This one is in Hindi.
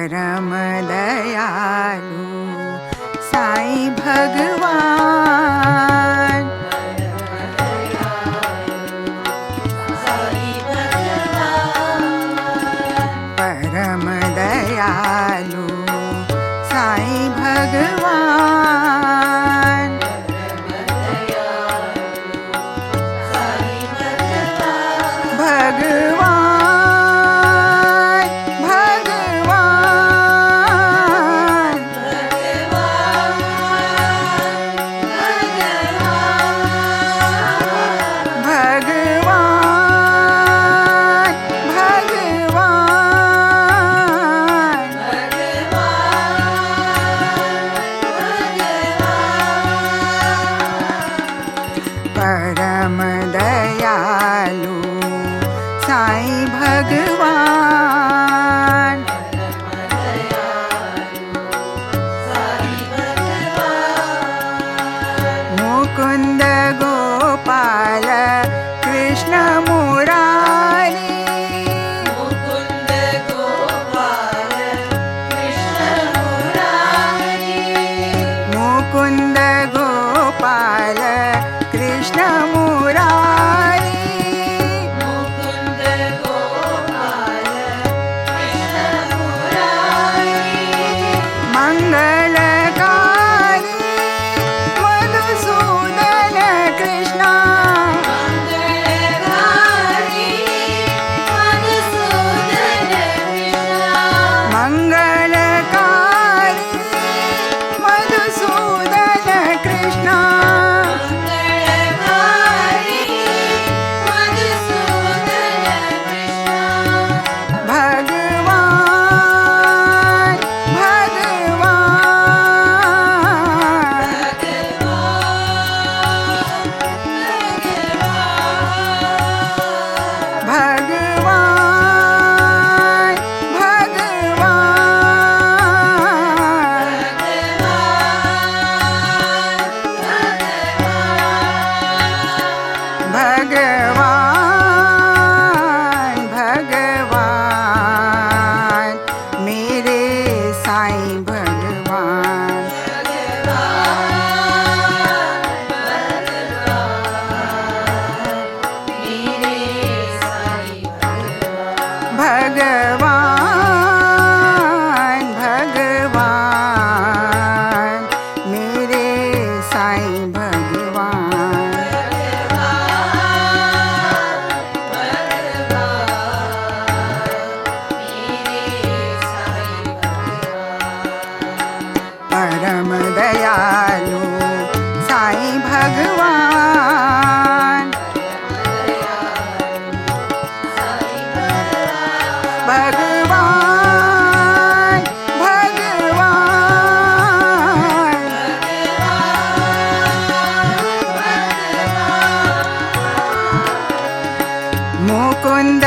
परम दयालु साईं भगवान। परम दयालु साईं भगवान। भगवान भगवान भगवान परम दयालु साईं भगवान। मुकुंद गोपाल कृष्ण मुरारी। मुकुंद गोपाल कृष्ण मुरारी। मुकुंद गोपाल कृष्ण मुरारी। मुकुंद गोपाल कृष्ण मुरारी। मंगलकारी मधुसूदन कृष्ण। मंगलकारी मधुसूदन कृष्ण। मंगलकारी मधुसूदन कृष्ण। मंगलकारी मधुसूदन कृष्ण। भगवान भगवान भगवान भगवान मेरे साईं भगवान। भगवान भगवान मेरे साईं भगवान। परम दयालु साईं भगवान। भगवान भगवान मुकुंद